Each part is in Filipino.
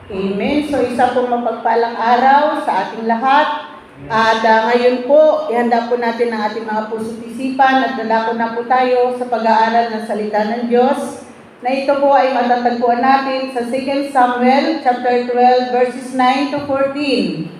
Amen. So isa pong mapagpalang araw sa ating lahat. At ngayon po, ihanda po natin ang ating mga puso't isipan at dadako na po tayo sa pag-aaral ng salita ng Diyos, na ito po ay matatagpuan natin sa 2 Samuel chapter 12 verses 9 to 14.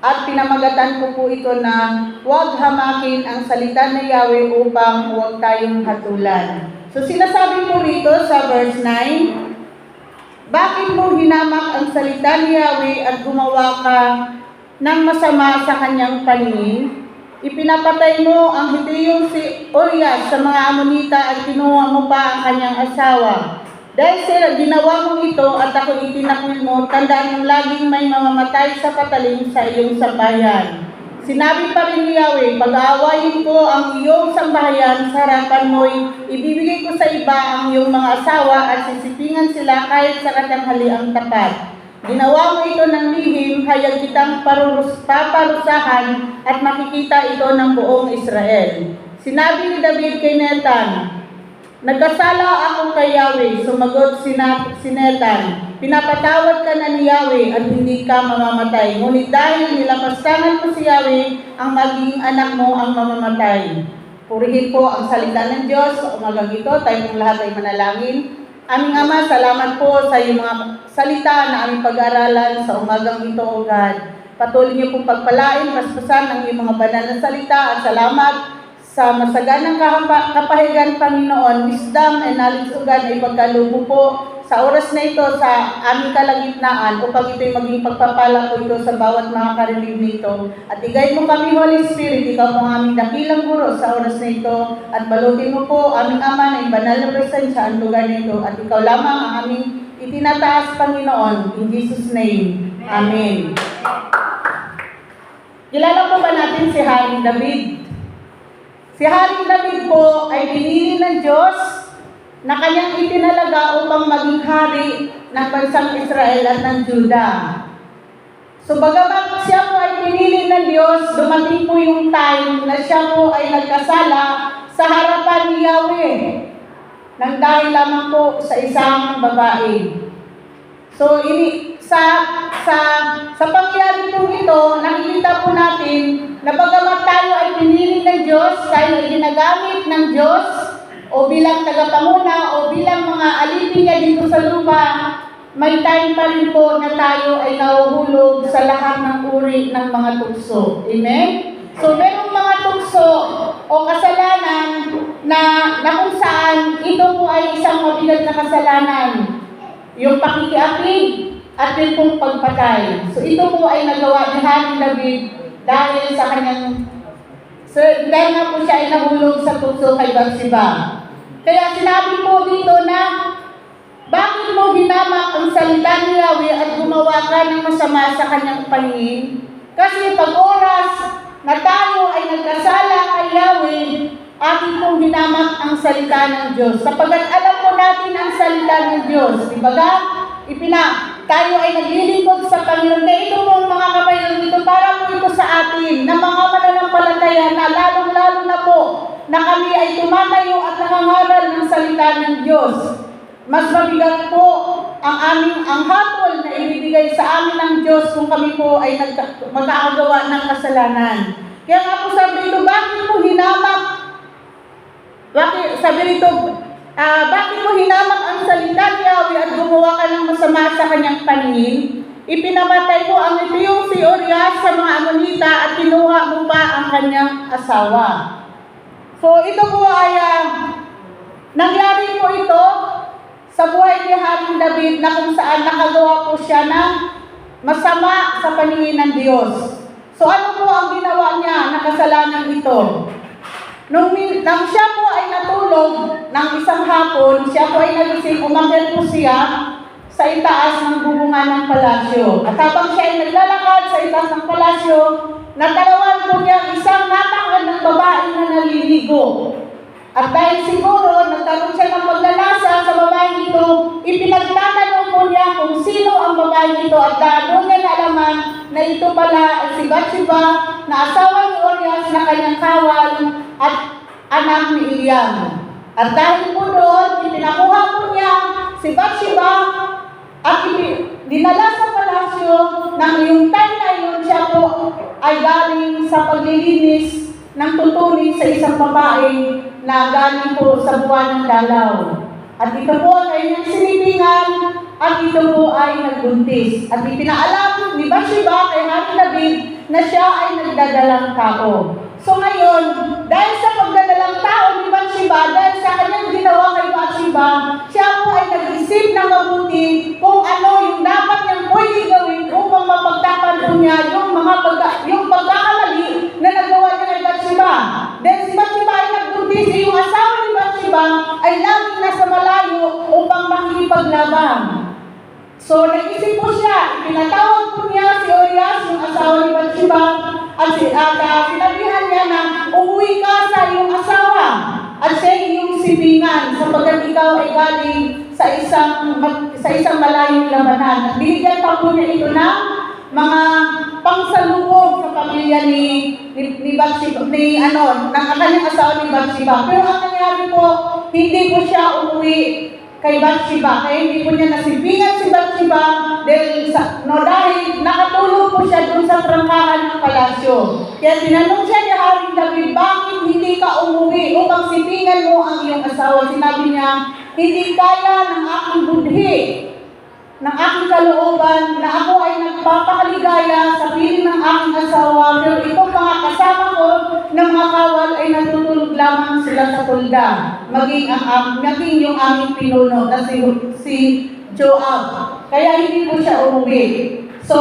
At pinamagatan ko po ito na huwag hamakin ang salita ng Yahweh upang huwag tayong hatulan. So sinasabi po rito sa verse 9, bakit mo hinamak ang salita ni Yahweh at gumawa ka ng masama sa kanyang paningin? Ipinapatay mo ang Hitiyong si Urias sa mga Amonita at kinuha mo pa ang kanyang asawa. Dahil sa ginawa mong ito at ako itinakwil mo, tandaan mong laging may mamamatay sa patalim sa iyong sambahayan. Sinabi pa rin ni Yahweh, pag-aawayin ko ang iyong sambahayan sa harapan mo'y ibibigay ko sa iba ang iyong mga asawa at sisipingan sila kahit sa katanghaliang tapat. Ginawa mo ito ng lihim, hayag kitang paparusahan at makikita ito ng buong Israel. Sinabi ni David kay Nathan, nagkasala ako kay Yahweh. Sumagot si Nathan, pinapatawad ka na ni Yahweh at hindi ka mamamatay. Ngunit dahil nilapastangan mo si Yahweh, ang magiging anak mo ang mamamatay. Purihin po ang salita ng Diyos sa umagang ito. Tayo pong lahat ay manalangin. Aming Ama, salamat po sa iyong mga salita na aming pag-aaralan sa umagang ito, O God. Patuloy niyo pong pagpalain, paspasan ang iyong mga banal na salita at salamat sa masaganang kapahigan, Panginoon, wisdom and knowledge, O God, ay pagkalubo po sa oras na ito sa aming kalagitnaan upang ito'y maging pagpapala po ito sa bawat mga karinig nito. At i-guide mo kami, Holy Spirit, ikaw po ang aming dakilang guro sa oras na ito at balutin mo po aming Ama na banal na presensya ang lugar nito at ikaw lamang ang aming itinataas, Panginoon. In Jesus' name, Amen. Kilala po ba natin si Haring David? Si Haring David po ay pinili ng Diyos na kanyang itinalaga upang maging hari ng bansang Israel at ng Juda. So bagamat siya po ay pinili ng Diyos, dumating po yung time na siya po ay nagkasala sa harapan ni Yahweh nang dahil lamang po sa isang babae. So sa pangyayari po ito, nakikita po natin na bagamat tayo ay pinili ng Diyos, tayo ay ginagamit ng Diyos o bilang tagapanguna o bilang mga alipin niya dito sa lupa, may time pa rin po na tayo ay nahuhulog sa lahat ng uri ng mga tukso. Amen? So merong mga tukso o kasalanan na kung saan ito po ay isang mabigat na kasalanan. Yung pakikiapid at yung pong pagpatay. So ito po ay nagawa ni Haring David dahil sa kanyang dahil nga po siya ay nahulog sa tukso kay Bathsheba. Kaya sinabi po dito na, bakit mo hinamak ang salita ni Yahweh at gumawa ka ng masama sa kanyang paningin? Kasi pag oras na tayo ay nagkasala kay Yahweh, ating pong hinamak ang salita ng Diyos. Sapagat alam po natin ang salita ng Diyos. Dibaga? Tayo ay naglilingkod sa Panginoon. Kaya ito pong mga kapatid, ito para po ito sa atin na mga mananampalataya na lalong-lalo na po na kami ay tumatayo at nangangaral ng salita ng Diyos. Mas mabigat po ang hatol na ibibigay sa amin ng Diyos kung kami po ay magkakagawa ng kasalanan. Kaya nga po sabi rito, bakit mo hinamak ang salita ni Yahweh at gumawa ka ng masama sa kanyang paningin? Ipinamatay mo ang Hitiyong si Urias sa mga Amonita at kinuha mo pa ang kanyang asawa. So ito po ay nangyari po ito sa buhay ni Haring David na kung saan nakagawa po siya ng masama sa paningin ng Diyos. So ano po ang ginawa niya na kasalanan ito? Nang siya po ay natulog ng isang hapon, siya po ay nagising, umakyat po siya sa itaas ng bubungan ng palasyo. At habang siya ay naglalakad sa itaas ng palasyo, natalawan po niya isang napakagandang babae na naliligo. At dahil siguro nagkaroon siya ng pagnanasa sa babaeng ito, ipinagtatanong po niya kung sino ang babaeng ito at doon niya naalaman na ito pala ay si Bathsheba na asawa ni Urias na kanyang kawal at anak ni Eliam. At dahil po doon, ipinakuha po niya si Bathsheba at dinala sa sa paglilinis ng tutunin sa isang babae na galing po sa buwan ng dalaw. At ito po ay kanyang sinipingan at ito po ay nagbuntis. At ipinaalam ni Bathsheba kay Hari David na siya ay nagdadalang tao. So ngayon, dahil sa pagdadalang tao ni Bathsheba, dahil sa kanyang ginawa kay Bathsheba, siya po ay nag-isip ng mabuti kung ano yung dapat niyang pwede gawin upang mapagtapan po niya yung pagkakamali na nagawa niya kay Bathsheba. Dahil si Bathsheba ay nagbuntis, yung asawa ni Bathsheba ay laging nasa malayo upang makikipaglaban. So, nag-isip po siya, pinatawag po niya si Urias, yung asawa ni Bathsheba, at sinabihan niya na umuwi ka sa iyong asawa at siya iyong sibingan sapagkat ikaw ay galing sa isang malayong labanan. At binigyan pa po niya ito ng mga pangsalubog sa pamilya ni Bathsheba, ng kanyang asawa ni Bathsheba. Pero ang nangyari po, hindi po siya umuwi kay Bathsheba, kaya hindi po niya nasibingan si Bathsheba dahil nakatulog po siya doon sa prangkahan ng palasyo. Kaya tinanong siya ni Haring David, bakit hindi ka umuwi upang sibingan mo ang iyong asawa? Sinabi niya, hindi kaya ng aking budhi, ng aking kalooban na ako ay nagpapakaligaya sa piling ng aking asawa, pero itong mga kasama ko ng mga kawal ay natutulog lamang sila sa tulda, maging yung aming pinuno na si Joab. Kaya hindi po siya umuwi. So,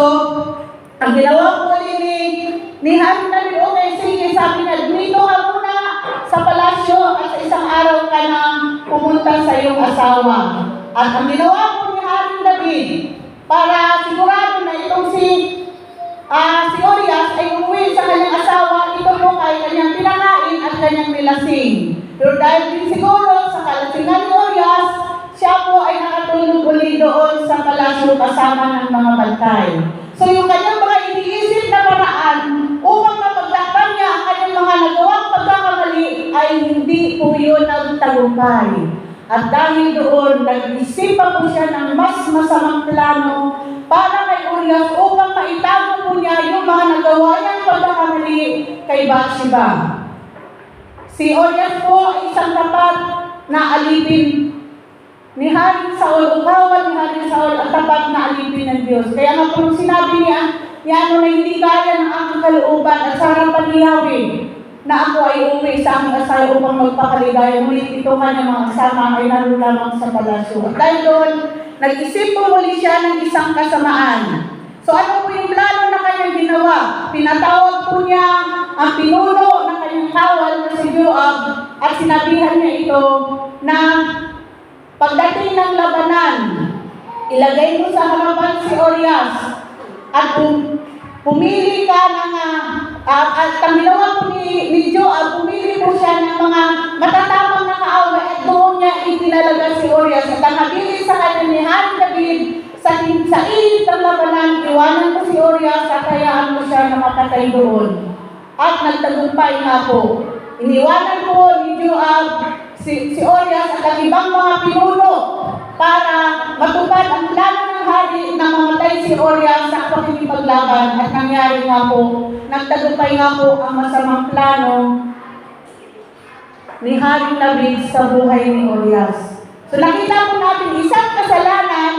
ang ginawa po ni Hari David, okay, sige, sabi niya, dito ka muna sa palasyo at sa isang araw ka na pumunta sa iyong asawa. At ang ginawa po ni Hari David, para sigurado na itong si Urias ay umuwi sa kanyang asawa, ito po ay kanyang pinakain at kanyang nilasing. Pero dahil din siguro sa kalasingan ni Urias, siya po ay nakatulog uli doon sa palasyo kasama ng mga bantay. So yung kanyang mga iniisip na paraan upang mapagtakpan niya ang kanyang mga nagawang pagkakamali ay hindi po yun ang tagumpay. At dahil doon, nag-isip pa po siya ng mas masamang plano para kay Urias upang maitago po niya yung mga nagawa niyang pagkakamali kay Bathsheba. Si Urias po ay isang tapat na alipin ni Haring Saul, o kawal ni Haring Saul at tapat na alipin ng Diyos. Kaya nga po sinabi niya, na hindi kaya ng aking kalooban at sa harapan ni Yahweh, na ako ay umuwi sa aming asawa upang magpakaligaya. Ngunit ito kanyang mga kasama ay naroon lamang sa palasyo. At dahil doon, nag-isip po muli siya ng isang kasamaan. So ano po yung plano na kanyang ginawa? Pinatawag po niya ang pinuno ng kanyang kawal na si Joab at sinabihan niya ito na pagdating ng labanan, ilagay mo sa harapan si Urias at pumili ka ng at ang ginawa po ni Joab, pumili po siya ng mga matatapang na kaaway at doon niya itinalaga si Urias. At ang nabili sa kanya ni Hari David sa init ng labanan, iwanan mo si Urias at hayaan mo siya na makatay doon. At nagtagumpay nga po. Iniwanan po ni Joab si Urias at ang ibang mga pinuno para matupad ang plano ng hari na mamatay si Urias sa pakikipaglaban. At nangyari nga po, nagtagumpay nga po ang masamang plano ni Haring David sa buhay ni Urias. So nakita po natin isang kasalanan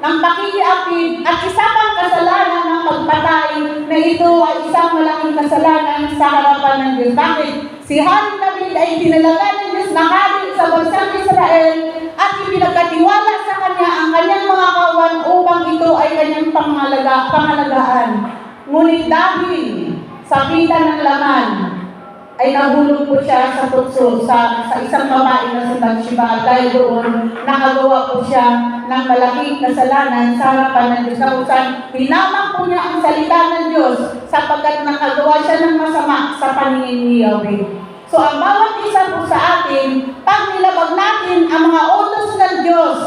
ng pakikiapid at isa pang kasalanan ng pagpatay na ito ay isang malaking kasalanan sa harapan ng Diyos. Bakit? Si Haring David ay tinalaga ng Diyos na hari sa bansang Israel at ipinagkatiwala sa kanya ang kanyang mga kawan upang ito ay kanyang pangalagaan. Ngunit dahil sa pita ng laman, ay nahulog po siya sa tukso sa isang babae na si Bathsheba at dahil doon nakagawa po siya ng malaking kasalanan sa harapan ng Diyos. Kapusan, hinamang po niya ang salita ng Diyos sapagkat nakagawa siya ng masama sa paningin ni Yahweh. So ang bawat isa po sa atin, pag nilabag natin ang mga utos ng Diyos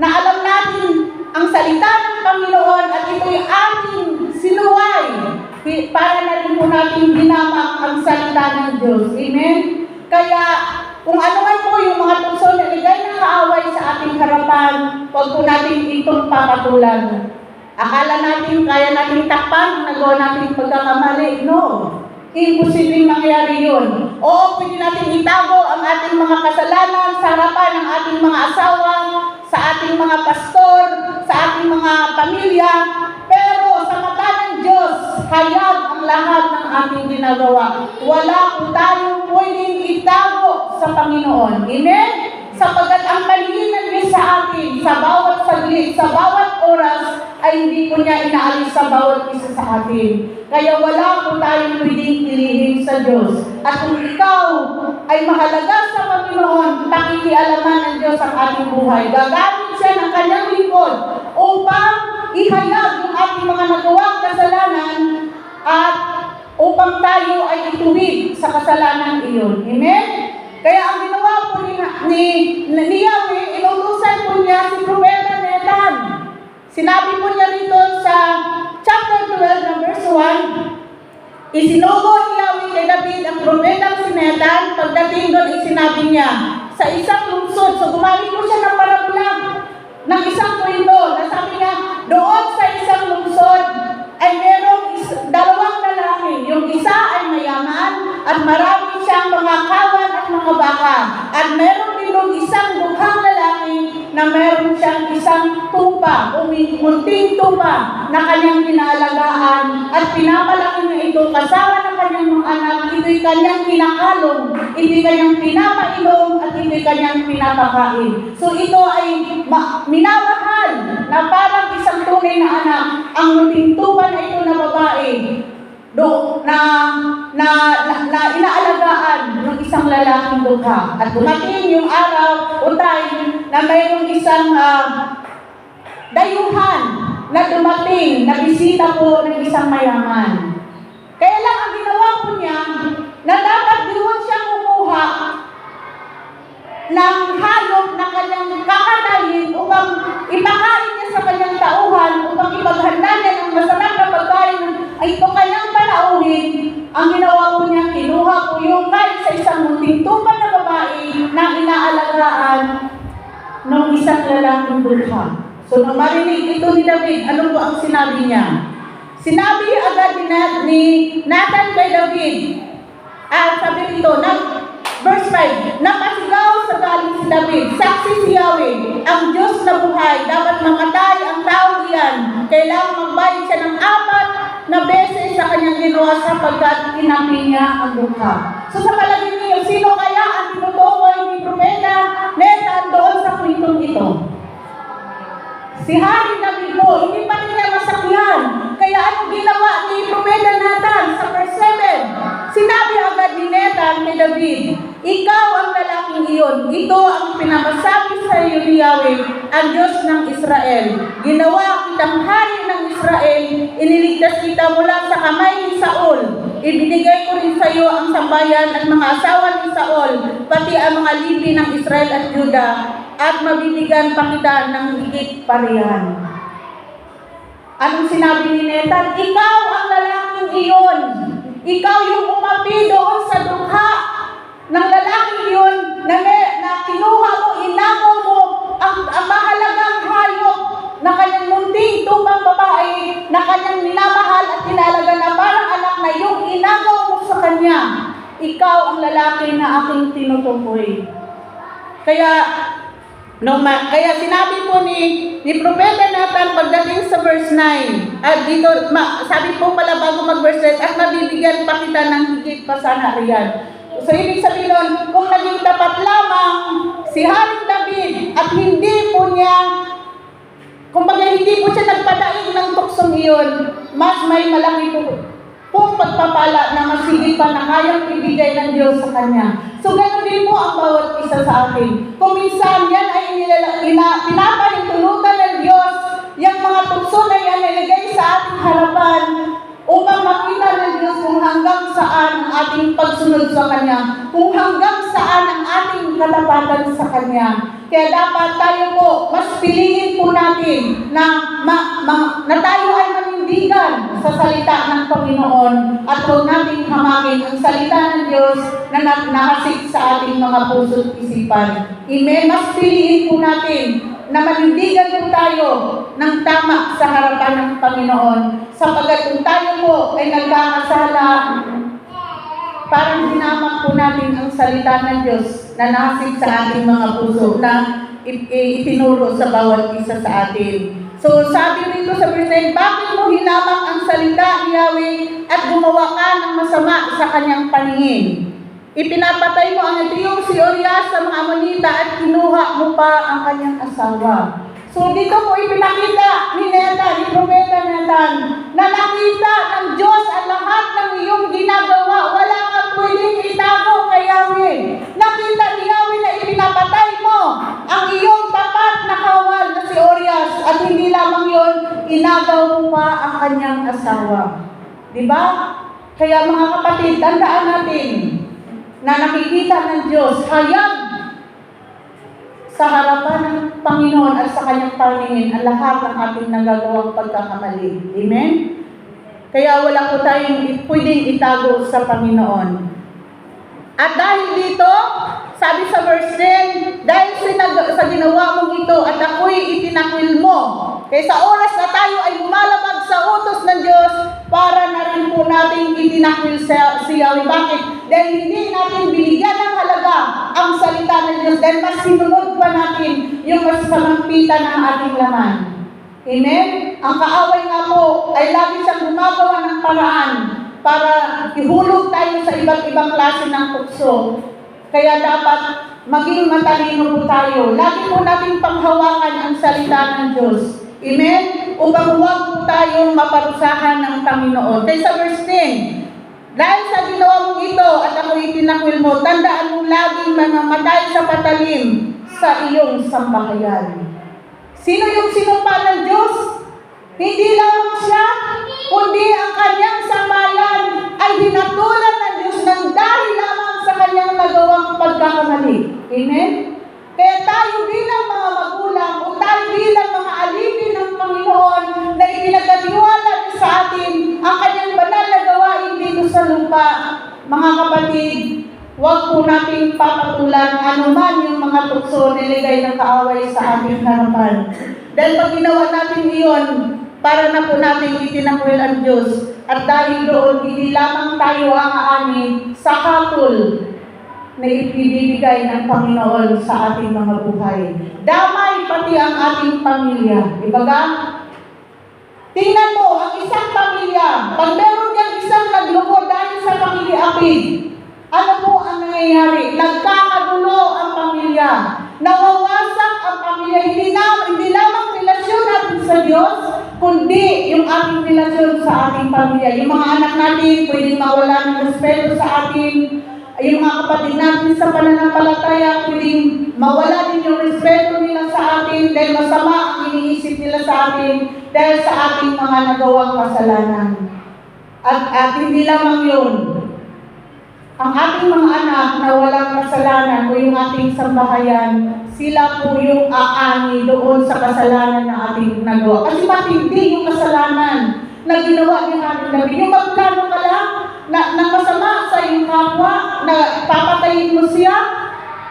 na alam natin ang salita ng Panginoon at ito'y ating sinuway, para na rin po natin ginamak ang salita ng Diyos. Amen? Kaya, kung ano man po yung mga tukso na ligay ng kaaway sa ating harapan, huwag po natin itong papatulan. Akala natin, kaya natin takpan, nagawa natin pagkakamali. No. Imposibleng mangyari yun. O pwede natin itago ang ating mga kasalanan sa harapan ng ating mga asawa, sa ating mga pastor, sa ating mga pamilya, pero sa mata ng Diyos, hayag ang lahat ng ating ginagawa. Wala po tayong pwedeng itago sa Panginoon. Amen? Sapagkat ang paningin ng Diyos sa atin, sa bawat saglit, sa bawat oras, ay hindi po niya inaalis sa bawat isa sa atin. Kaya wala po tayong pwedeng pilihin sa Diyos. At kung ikaw ay mahalaga sa Panginoon, pakikialaman ng Diyos ang ating buhay. Gagamit siya ng kanyang lingkod upang ihayag yung ating mga nagawang kasalanan at upang tayo ay ituwid sa kasalanan iyon. Amen? Kaya ang ginawa po ni Yahweh, inutusan po niya si Propeta Nathan. Sinabi po niya rito sa chapter 12, verse 1, isinugo ni Yahweh kay David ang propetang si Nathan. Pagdating doon, sinabi niya, sa isang lungsod, so gumamit po siya ng parabola ng isang kwento, na sabi niya, doon sa isang lungsod ay merong dalawang lalaki. Yung isa ay mayaman at marami siyang mga kawan at mga baka. At meron din yung isang dukhang lalaki na meron siyang isang tupa o munting tupa na kanyang inaalagaan at pinapalaki niya ito kasama ng kanyang mga anak. Ito'y kanyang kinakalong, hindi kanyang pinapainom at hindi kanyang pinapakain. So ito ay minamahal na parang isang tunay na anak. Ang munting tupa na ito na babae na inaalagaan ng isang lalaking dukha. At dumating yung araw o time na mayroong isang dayuhan na dumating, na bisita po ng isang mayaman. Kaya lang ang ginawa po niya, na dapat doon siya kumuha ng hayop na kanyang kakatayin upang ipakain niya sa kanyang tauhan, upang ipaghanda niya ng masarap na pagkain ay ito kanyang panauhin. Ang ginawa po niya, kinuha po yung kahit sa isang munting tupa na babae na inaalagaan ng isang lalaking dukha. So nung marinig ito ni David, ano po ang sinabi niya? Sinabi agad ni Nathan kay David, sabi rito, verse 5, napasigaw sa galing si David, saksi si Yahweh, ang Diyos na buhay, dapat mamatay ang tao iyan. Kailangan magbayad siya ng 4 na beses sa kanyang ginawa sapagkat inapi niya ang dukha. So sa palagay niyo, sino kaya ang tinutukoy ni Propeta Nathan doon sa kwentong ito? Si Hari David po, hindi pa rin niya masakyan. Kaya anong ginawa ni Propeta Nathan sa verse 7? Sinabi agad ni Nathan kay David, ikaw ang lalaking iyon. Ito ang pinamasabi sa iyo ni Yahweh, ang Diyos ng Israel. Ginawa kitang hari ng Israel, iniligtas kita mula sa kamay ni Saul. Ibinigay ko rin sa iyo ang sambayan at mga asawa ni Saul, pati ang mga lipi ng Israel at Juda, at mabibigyan pa kita ng higit parihan. Anong sinabi ni Nathan? Ikaw ang lalaking iyon. Ikaw yung umapi doon sa dukha ng lalaking iyon na kinuha mo, inagaw mo ang mahalagang hayop na kanyang munting tupang babae na kanyang minamahal at kinalaga na parang anak na yung inagaw mo sa kanya. Ikaw ang lalaki na aking tinutukoy. Kaya sinabi po ni Propeta Nathan pagdating sa verse 9, at dito, sabi po pala bago mag-verse 9, at mabibigyan pa kita ng higit pa sana riyan. So, ibig sabihin nun, kung naging tapat lamang si Haring David at hindi po niya, kumbaga hindi po siya nagpadaig ng tuksong iyon, mas may malaki po pagpapala na masigit pa na kayang ibigay ng Diyos sa kanya. So, ganoon din po ang bawat isa sa atin. Kung minsan yan ay pinapahintulutan ng Diyos, yung mga tukso na yan ilagay sa ating harapan upang makita ng Diyos kung hanggang saan ang ating pagsunod sa Kanya, kung hanggang saan ang ating katapatan sa Kanya. Kaya dapat tayo po, mas piliin po natin na tayo ay manindigan sa salita ng Panginoon at huwag natin hamakin ang salita ng Diyos na nakasik sa ating mga puso't isipan. Mas piliin po natin na manindigan po tayo ng tama sa harapan ng Panginoon, sapagkat kung tayo po ay nagkakasala, parang hinamak po natin ang salita ng Diyos na nasig sa ating mga puso na itinuro sa bawat isa sa atin. So sabi rito sa verse 9, bakit mo hinamak ang salita ni Yahweh at gumawa ka ng masama sa kanyang paningin? Ipinapatay mo ang Etiyong si Urias sa mga Amonita at kinuha mo pa ang kanyang asawa. So dito po ipinakita ni Nathan, ni Propeta Nathan, na nakita ng Diyos ang lahat ng iyong ginagawa. Wala kang pwedeng itago kay Yahweh. Nakita ni Yahweh na ipinapatay mo ang iyong tapat na kawal na si Urias at hindi lamang yon, inagaw mo pa ang kanyang asawa. Diba? Kaya mga kapatid, tandaan natin na nakikita ng Diyos hayag sa harapan ng Panginoon at sa kanyang paningin ang lahat ng ating nagagawang pagkakamali. Amen? Kaya wala po tayong pwedeng itago sa Panginoon. At dahil dito, sabi sa verse 10, dahil sa ginawa mong ito at ako'y itinakwil mo. Kaya sa oras na tayo ay lumalabag sa utos ng Diyos, para na rin po natin itinakwil si Yahweh. Bakit? Dahil hindi natin binigyan ng halaga ang salita ng Diyos, dahil mas sinunod pa natin yung masasampitan ng ating laman. Amen? Ang kaaway nga po ay lagi siyang gumagawa ng paraan para ihulog tayo sa iba't ibang klase ng tukso. Kaya dapat maging matalino po tayo. Lagi po natin panghawakan ang salita ng Diyos. Amen? Upang huwag po tayong maparusahan ng Panginoon. Kaya sa verse 10, dahil sa ginawa mong ito at ako'y itinakwil mo, tandaan mong laging mamamatay sa patalim sa iyong sambahayan. Sino yung sinumpa ng Diyos? Hindi lamang siya, kundi ang kanyang sambahayan ay hinatulan ng Diyos ng dahil lamang sa kanyang nagawang pagkakamali. Amen? Kaya tayo bilang mga magulang o tayo bilang mga alipin ng Panginoon na ipinagkatiwala sa atin ang kanyang banal na gawain dito sa lupa, mga kapatid, huwag po nating papatulan anuman yung mga tukso niligay ng kaaway sa ating harapan. Dahil pag ginawa natin iyon, para na po natin itinakwil ang Diyos. At dahil doon, hindi lamang tayo ang aani sa hatol na ibibigay ng Panginoon sa ating mga buhay. Damay pati ang ating pamilya. Ibaga, tingnan mo, ang isang pamilya, pag meron kang isang nagloko dahil sa pamilya-apid, ano po ang nangyayari? Nagkakagulo ang pamilya. Nawawasak ang pamilya. Hindi lamang relasyon natin sa Diyos, kundi yung ating relasyon sa ating pamilya. Yung mga anak natin, pwedeng mawala ng respeto sa atin. Yung mga kapatid natin sa pananampalataya, pwedeng mawala din yung respeto nila sa atin dahil masama ang iniisip nila sa atin dahil sa ating mga nagawang kasalanan. At hindi lamang yun. Ang ating mga anak na walang kasalanan o yung ating sambahayan, sila po yung aani doon sa kasalanan na ating nagawa. Kasi matindi yung kasalanan na ginawa ni Haring David. Yung magplano ka lang na masama sa iyong kapwa, na papatayin mo siya,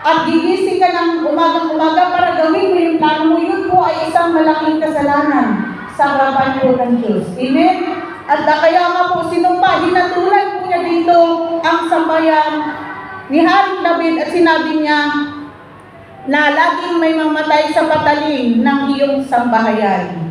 at gigising ka ng umagang-umaga para gawin mo yung plano mo, yun po ay isang malaking kasalanan sa harapan po ng Diyos. Amen? At kaya nga po sinumpa, hinatulan po niya dito ang sambayan ni Haring David at sinabi niya na laging may mamatay sa patalim ng iyong sambahayan.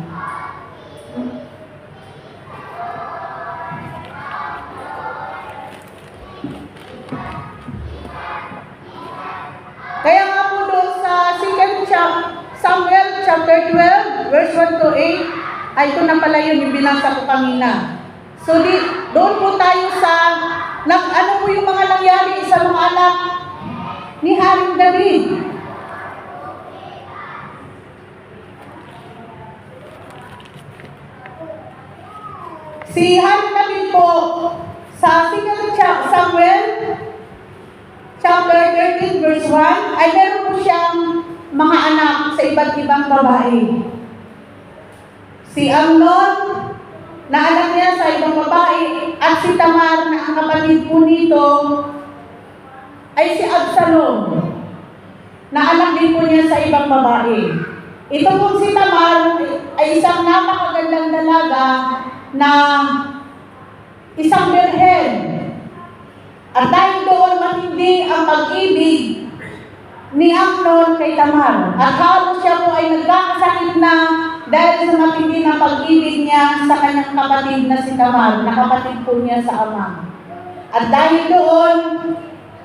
Kaya nga po doon sa 2 Samuel chapter 12, verse 1 to 8, ay ito na pala yun yung binasa ko kanina. So doon po tayo sa, ano po yung mga nangyari sa mga anak ni Haring David. Si Haring David po, sa 2 Samuel chapter 13 verse 1, ay meron po siyang mga anak sa iba't ibang babae. Si Amnon, na anak niya sa ibang babae, at si Tamar, na ang kapatid po nito, ay si Absalom, na anak din po niya sa ibang babae. Ito po si Tamar ay isang napakagandang dalaga na isang birhen. At dahil doon matindi ang pag-ibig ni Amnon kay Tamar. At halos siya po ay nagkakasakit na dahil sa matindi na pag-ibig niya sa kanyang kapatid na si Tamar, na kapatid po niya sa ama. At dahil doon,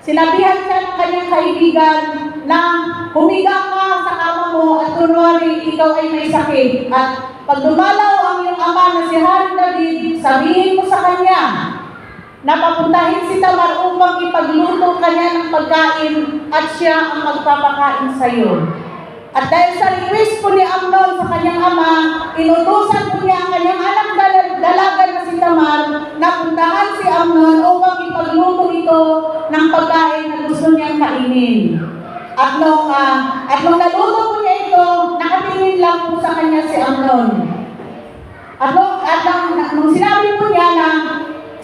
sinabihan siya ng kanyang kaibigan na humiga ka sa kama mo at kunwari ikaw ay may sakit. At pag dumalaw ang iyong ama na si Haring David, sabihin mo sa kanya na papuntahin si Tamar upang ipagluto kanya ng pagkain at siya ang magpapakain sa iyo. At dahil sa request po ni Amnon sa kanyang ama, inutusan po niya ang kanyang anak dalaga na si Tamar na puntahan si Amnon upang ipagluto ito ng pagkain na gusto niyang kainin. At nung naluto po niya ito, nakatingin lang po sa kanya si Amnon. At nung sinabi po niya na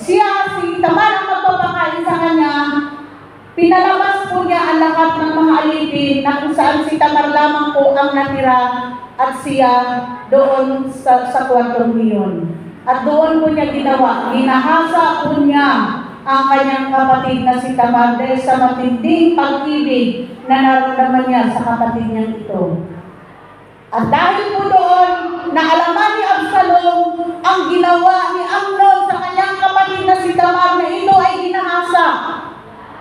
si Tamar ang magpapakain sa kanya, pinalabas po niya ang lahat ng mga alipin na kung saan si Tamar lamang po ang natira at siya doon sa kwartong iyon. At doon po niya ginawa, ginahasa po niya ang kanyang kapatid na si Tamar dahil sa matinding pag-ibig na naramdaman niya sa kapatid niyang ito. At dahil po doon, naalaman ni Absalom ang ginawa ni Amnon sa kanyang kapatid na si Tamar na ito ay ginahasa.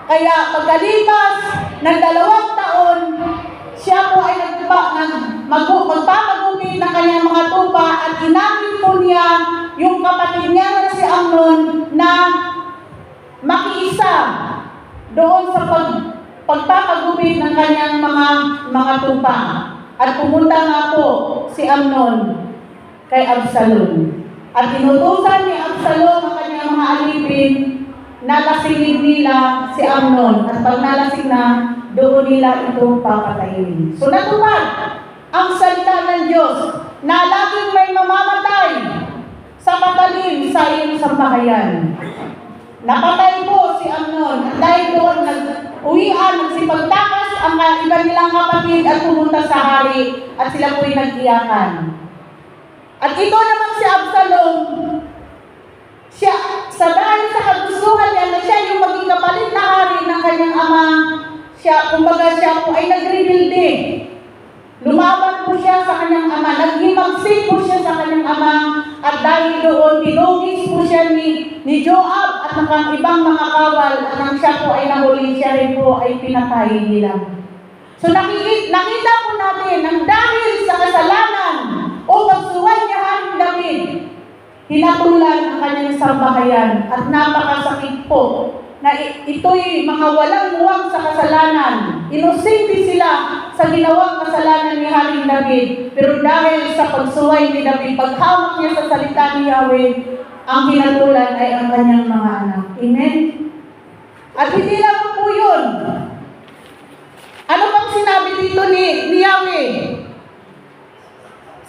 Kaya pagkalipas ng 2 taon, siya po ay magpapagupit ng kanyang mga tupa at inamit po niya yung kapatid niya na si Amnon na makiisa doon sa pagpapagupit ng kanyang mga tupa. At pumunta nga po si Amnon kay Absalom. At inutusan ni Absalom ang kanyang mga alipin na lasingin nila si Amnon. At pag nalasing na, doon nila ito papatayin. So natupad ang salita ng Diyos na laging may mamamatay sa patalim sa iyong sambahayan. Napatay po si Amnon. At dahil doon, nagsipagtakas ang iba nilang kapatid at pumunta sa hari at sila po'y nag-iyakan. At ito naman si Absalom, dahil sa kagustuhan niya na siya yung maging kapalit na hari ng kanyang ama, siya po ay nagrebelde. Lumaban po siya sa kanyang ama, naghimagsik po siya sa kanyang ama, at dahil doon, tinugis po siya ni Joab at ng ibang mga kawal, at nang siya po ay nahuli, siya rin po ay pinatay nila. So nakita po natin, nang dahil sa kasalanan o pagsuway ni Haring David, hinatulan ang kanyang sambahayan, at napakasakit po na ito'y mga walang muwang sa kasalanan. Inosente sila sa ginawang kasalanan ni Haring David. Pero dahil sa pagsuway ni David, paghawak niya sa salita ni Yahweh, ang hinatulan ay ang kanyang mga anak. Amen? At hindi lang po yun. Ano bang sinabi dito ni Yahweh?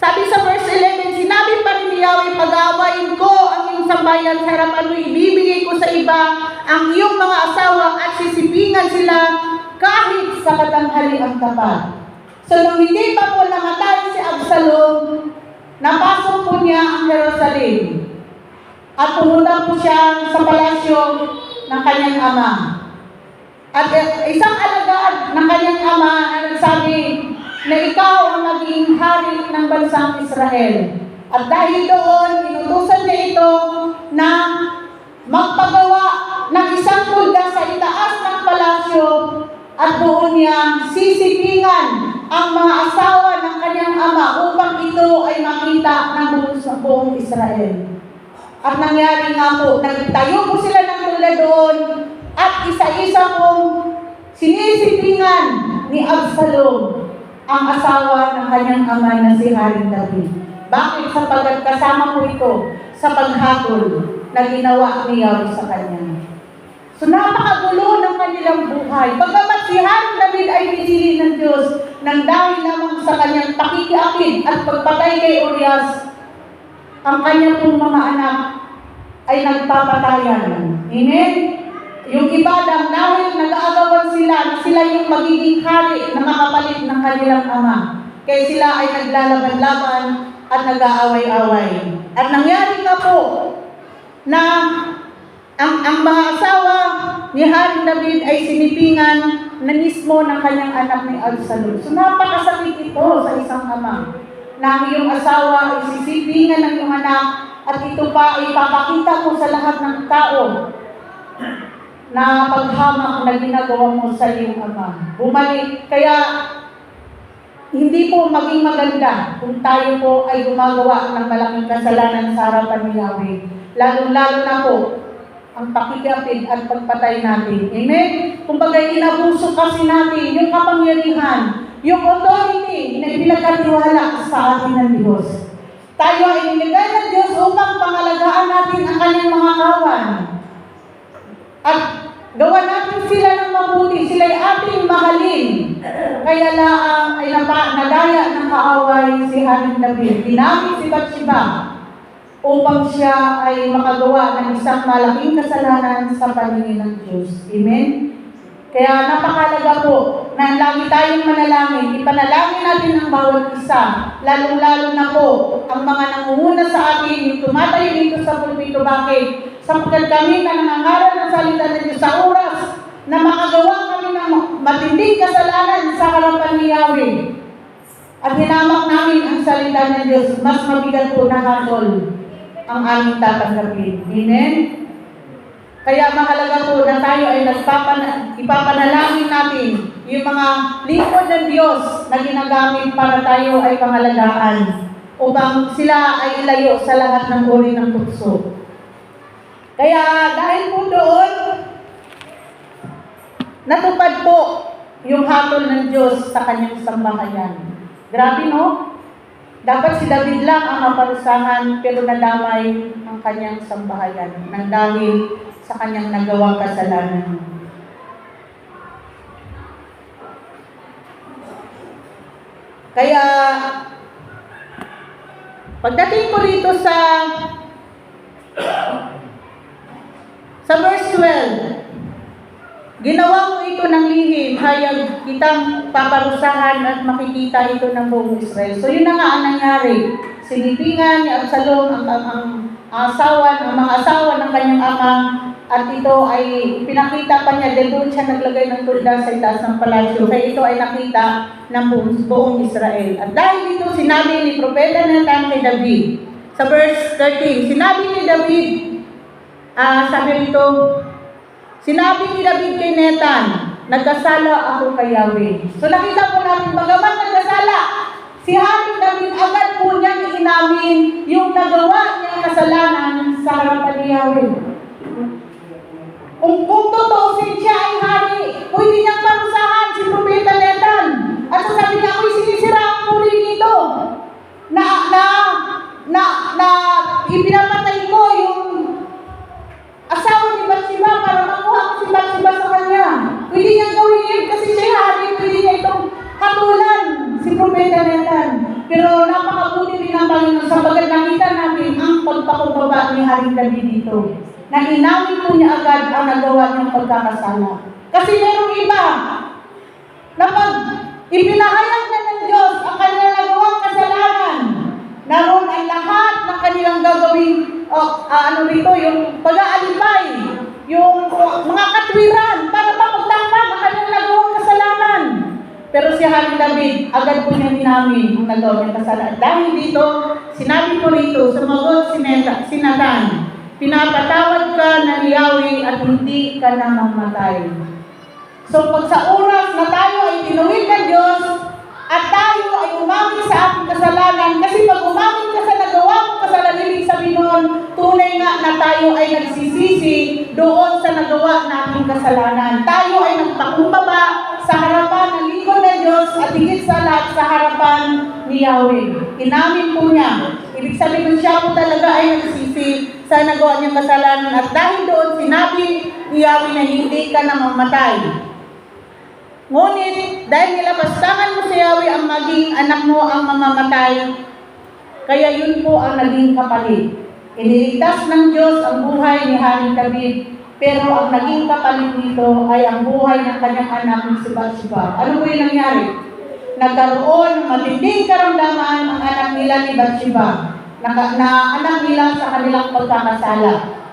Sabi sa verse 11, sinabi pa rin ni Yahweh, pag-aawain ko ang iyong sambayan sa harapan mo, ibibigay ko sa iba ang iyong mga asawa at sisipingan sila kahit sa katanghaliang tapat. So nung hindi pa po namatay si Absalom, napasok po niya ang Jerusalem. At pumunta po siya sa palasyo ng kanyang ama. At isang alagad ng kanyang ama na nagsabi na ikaw ang maging hari ng bansang Israel. At dahil doon, inutusan niya ito na magpagawa ng isang tulda sa itaas ng palasyo at doon niya sisipingan ang mga asawa ng kanyang ama upang ito ay makita ng buong Israel. At nangyari nga po, nagtayo po sila ng tulda doon at isa-isa pong sinisipingan ni Absalom ang asawa ng kanyang ama na si Haring David. Bakit? Sapagkat kasama po ito sa paghatol na ginawa ni Yahweh sa kanya. So napakagulo ng kanilang buhay. Pagkamat si Haring David ay pinili ng Diyos nang dahil lamang sa kanyang pakikiapid at pagpatay kay Urias, ang kanyang pong mga anak ay nagpapatayan. Amen? Yung iba dahil nag-aagawan sila na sila yung magiging hari na makapalit ng kanilang ama. Kaya sila ay naglalaban-laban at nag-aaway-away. At nangyari nga po na ang mga asawa ni Haring David ay sinipingan na mismo ng kanyang anak ni Absalom. So napakasakit ito sa isang ama na ang iyong asawa ay sisipingan ng iyong anak at ito pa ay papakita mo sa lahat ng tao na paghamak na ginagawa mo sa iyong ama. Bumalik. Kaya hindi po maging maganda kung tayo po ay gumagawa ng malaking kasalanan sa harapan ni Yahweh. Lalo-lalo na po ang pakikapid at pagpatay natin. Amen? Kumbaga, inabuso kasi natin yung kapangyarihan, yung authority na pinagkatiwala sa atin ng Diyos. Tayo ay nilagay ng Diyos upang pangalagaan natin ang kanyang mga kawan. At gawa natin sila ng mabuti, sila ay ating mahalin. Kaya laang ay nadaya ng kaaway si Haring David. Ginamit si Bathsheba upang siya ay makagawa ng isang malaking kasalanan sa paningin ng Diyos. Amen? Kaya napakalaga po na lagi tayong manalangin. Ipanalangin natin ang bawat isa. Lalong-lalo na po ang mga nangunguna sa atin, yung tumatayo dito sa pulpito. Bakit? Sapagkat kami na nangangaral ng salita ng Diyos sa oras na makagawa kami ng matinding kasalanan sa harapan ni Yahweh. At hinamak namin ang salita ng Diyos, mas mabigat po na hatol ang aming tatanggapin. Amen? Kaya mahalaga po na tayo ay ipapanalangin natin yung mga lingkod ng Diyos na ginagamit para tayo ay pangalagaan upang sila ay ilayo sa lahat ng uri ng tukso. Kaya dahil po doon, natupad po yung hatol ng Diyos sa kanyang sambahayan. Grabe, no? Dapat si David lang ang maparusahan, pero nadamay ang kanyang sambahayan nang dahil sa kanyang nagawang kasalanan. Kaya, pagdating ko rito sa verse 12, ginawa mo ito ng lihim, hayag kitang paparusahan at makikita ito ng buong Israel. So yun na nga ang nangyari. Sinipingan ni Absalom ang mga asawa ng kanyang ama, at ito ay pinakita pa niya, dahil doon siya naglagay ng tulda sa itaas ng palasyo. Kaya ito ay nakita ng buong Israel. At dahil dito, sinabi ni Propeta Nathan kay David, sa verse 13, sinabi ni David, sabi rito, sinabi ni David kay Nathan, nagkasala ako kay Yahweh. So nakita po natin, bagaman nagkasala, si Haring David agad po niyang inamin yung nagawa niyang kasalanan sa harapan ni Yahweh. Kung tutuusin siya ay hari, pwede niyang parusahan si Propeta Nathan. At sasabi niya, ako'y sinisira ang puri nito. Na ipinapatay ko yung asawa ni Bathsheba para makuha ko si Bathsheba sa kanya. Pwede niyang gawin yun kasi siya hari, pwede niya itong hatulan si Propeta Nathan. Pero napakabuti din ang Panginoon sapagkat nakita natin ang pagpakumbaba ni Haring David dito. Na inamin po niya agad ang nagawa niyang pagkakasala. Kasi merong iba na pag ipinahayag na ng Diyos ang kanilang nagawang kasalanan, naroon ay lahat ng kanilang gagawing yung pag-aalipay, yung mga katwiran para mapagtangkad ang kanilang nagawang kasalanan. Pero si Haring David, agad po niya inamin ang nagawa niyang kasalanan. Dahil dito, sinabi po rito, sumagot si Nathan, pinapatawad ka ng Yahweh at hindi ka na mamatay. So pag sa oras na tayo ay tinuwid ng Diyos at tayo ay umamin sa ating kasalanan, kasi pag umamin ka sa nagawa mo kasalanan, ibig sabihin noon, tunay nga na tayo ay nagsisisi doon sa nagawa nating kasalanan. Tayo ay nagpakumbaba sa harapan ng lingkod ng Diyos at higit sa lahat sa harapan ni Yahweh. Inamin po niya. Ibig sabihin siya po talaga ay nagsisi sa nagawa niyang kasalanan, at dahil doon sinabi ni Yahweh na hindi ka na mamatay. Ngunit dahil nilapastangan mo si Yahweh ang maging anak mo ang mamamatay, kaya yun po ang naging kapalit. Iniligtas ng Diyos ang buhay ni Haring David, pero ang naging kapalit nito ay ang buhay ng kanyang anak ni si Bathsheba. Ano po yung nangyari? Nagkaroon ng matinding karamdaman ang anak nila ni Bathsheba, na anak nila sa kanilang pagkakasala.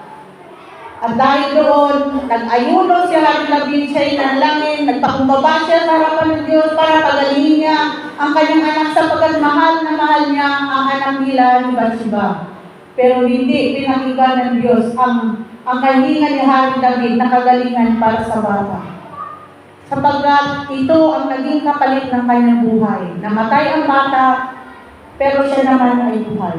At dahil doon, nag-ayuno siya, naglabing siya'y nanalangin, nagpakumbaba siya sa harapan ng Diyos para pagalingin niya ang kanyang anak sapagkat mahal na mahal niya ang anak nila ni Bathsheba. Pero hindi pinakinggan ng Diyos ang kahilingan ni Haring David na kagalingan para sa bata. Sapagkat ito ang naging kapalit ng kanyang buhay. Namatay ang bata, pero siya naman ay buhay.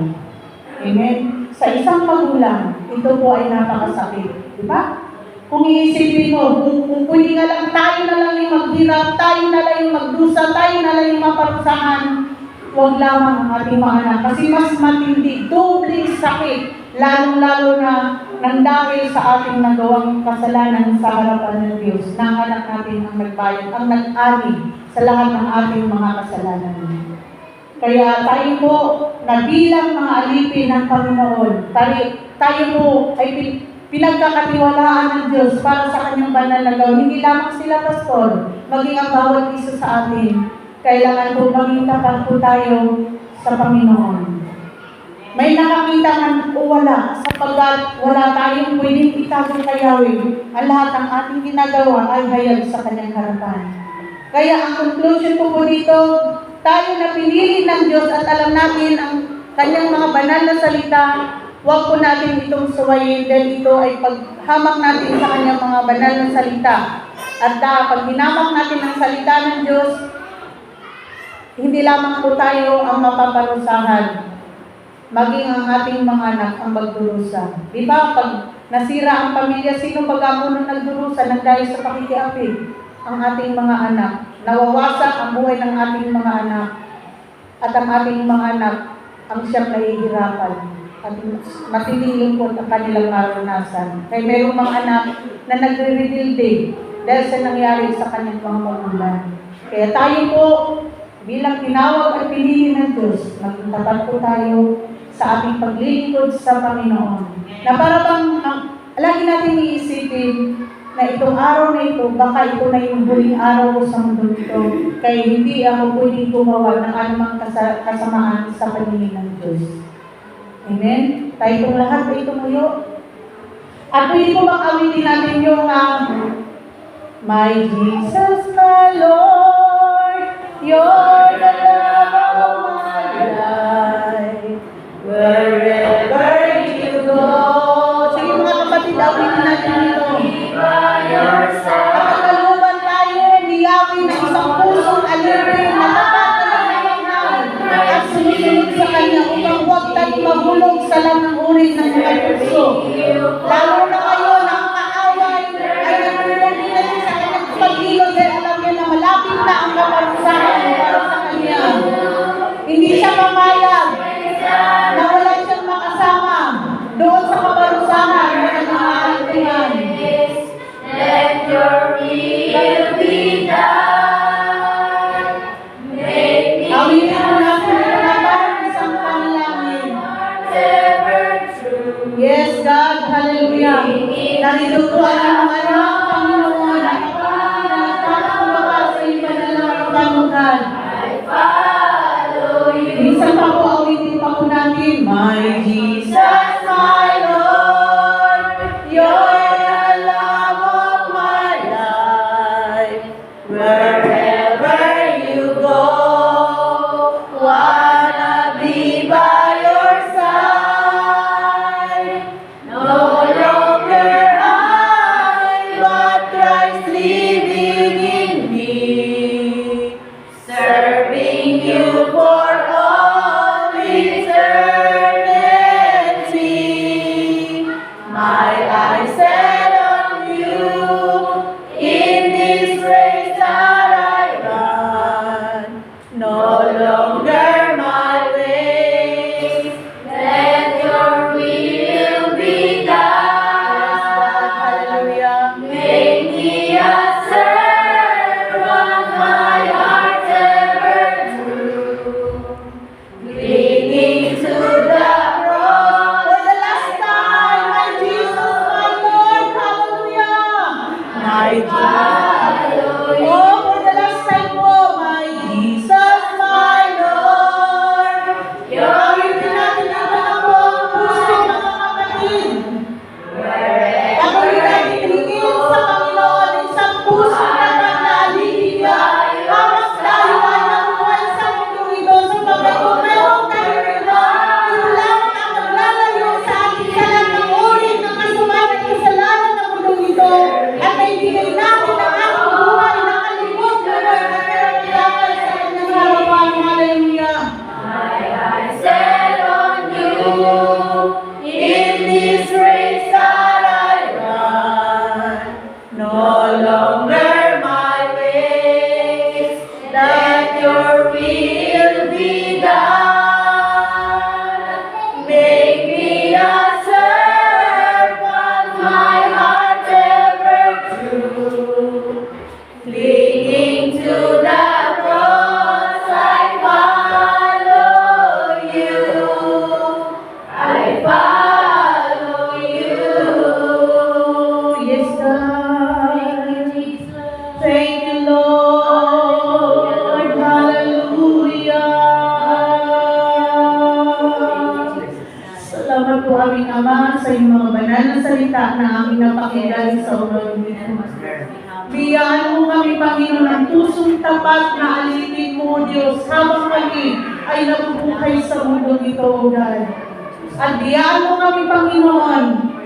Amen? Sa isang magulang, ito po ay napakasakit. Di ba? Kung iisipin mo, kung pwede nga lang tayo na lang yung maghirap, tayo na lang yung magdusa, tayo na lang yung maparusahan, huwag lamang ang ating mga anak. Kasi mas matindi, doble sakit, lalong-lalo na nang dahil sa ating nagawang kasalanan sa harapan ng Diyos, na ang anak natin ang nagbayad, ang nag-ani sa lahat ng ating mga kasalanan. Kaya tayo po, na bilang mga alipin ng Panginoon, tayo po ay pinagkakatiwalaan ng Diyos para sa kanyang banal na gawin. Hindi lamang sila, pastor, maging ang bawat isa sa atin. Kailangan po maging tapat po tayo sa Panginoon. May nakakita man o wala, sapagkat wala tayong pwedeng itago kay Yahweh. Ang lahat ng ating ginagawa ay hayag sa kanyang harapan. Kaya ang conclusion ko po dito, tayo na pinili ng Diyos at alam natin ang kanyang mga banal na salita, huwag po natin itong suwayin dahil ito ay paghamak natin sa kanyang mga banal na salita. At pag hinamak natin ang salita ng Diyos, hindi lamang po tayo ang mapaparusahan, maging ang ating mga anak ang magdurusa. Di ba, pag nasira ang pamilya, sino pag-amuno nagdurusa nang dahil sa pakikiapid? Ang ating mga anak. Nawawasak ang buhay ng ating mga anak. At ang ating mga anak ang siyang nahihirapan. At matiling lungkot ang kanilang maranasan. Kaya mayroong mga anak na nagre-rebuild dahil sa nangyari sa kanyang mga magulang. Kaya tayo po, bilang tinawag at pinili ng Diyos, maging tapat po tayo sa ating paglilingkod sa Panginoon. Na para bang, lagi natin iisipin na itong araw na ito, baka ito na yung huling araw ko sa mundo ito, kaya hindi ako pwedeng gumawa ng anumang kasamaan sa paningin ng Diyos. Amen? Tayo itong lahat ay tumuyo. At pwede po bang awitin natin yung My Jesus, my Lord, you're the love of my life. Wherever you go. Sige mga kapatid, awitin natin ito. Kapagaluban tayo, niyawin ng isang pusong alipin na tapat na nangangahal at sumusunod sa Kanya upang huwag tayo mahulog sa lanang uri ng mga puso. Lalo na kayo na ang kaaway ay nagulong din sa kanyang pag-ilog dahil alam niya na malapit na ang kaparusahan para sa Kanya. Hindi siya mamayag na wala siyang makasama doon sa kaparusahan na nag-aalipingan. Let your will be done. Make me Awitin mo na parang isang panalangin. ever true. Yes, God, hallelujah. Narito po ang mga anak, Panginoon, at nagtatakbaka sa iba na lang ang panunan. I follow you. Minsan pa po, awitin pa po natin. My Jesus, my Lord, you're the love of my life. Wherever you go, wanna be by your side. No longer I, but Salamat po aming Ama sa iyong mga banal na salita na aming napakinggan sa ulo nito. Biyaan mo kami, Panginoon, ng pusong tapat na alipin mo, Diyos, habang kami ay nabubuhay sa mundo nito, O God. At biyaan mo kami, Panginoon,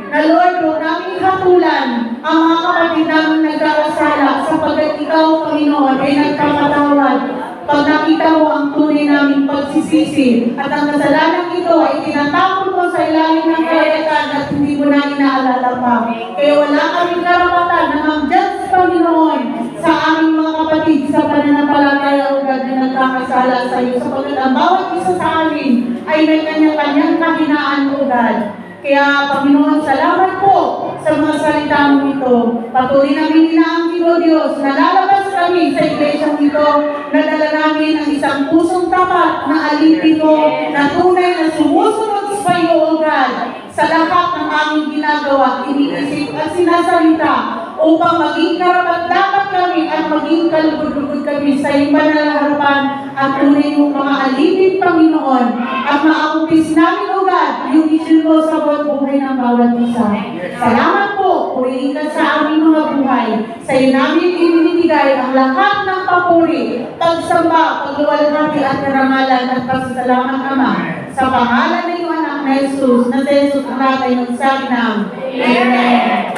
na Lord, huwag namin hatulan ang mga kapatid namin nagkakasala sapagkat ikaw, Panginoon, ay nagkakatawad. Pag nakita mo ang tunay naming pagsisisi at ang kasalanan ito ay tinatapon mo sa ilalim ng karagatan at hindi mo na inaalala pa. Kaya wala kaming karapatan na mag-judge, Panginoon, sa aming mga kapatid sa pananampalataya o God na nagkakasala sa iyo. Sapagkat ang bawat isa sa amin ay may kanya-kanyang kahinaan o God. Kaya, Panginoon, salamat po sa mga salita mo ito. Patuloy namin inaangkin, O Diyos, na lalabas kami sa iglesyang ito, na dala namin ang isang pusong tapat na alipin mo, na tunay na sumusunod sa iyo, O God, sa lahat ng aming ginagawa, iniisip at sinasalita, upang maging karapat-dapat kami at maging kalugod-lugod kami sa iyong banal na harapan at tunay mong mga alipin, Panginoon, at maakupis namin, O God, yung vision mo sa buhay ng bawat isa. Salamat po, purihin ka sa aming mga buhay. Sa iyo namin ibinibigay ang lahat ng papuri, pagsamba, pagluwalhati at karangalan at pasasalamat, Ama. Sa pangalan ng iyong anak na Jesus, na si Jesus ang natay magsabi ng Amen.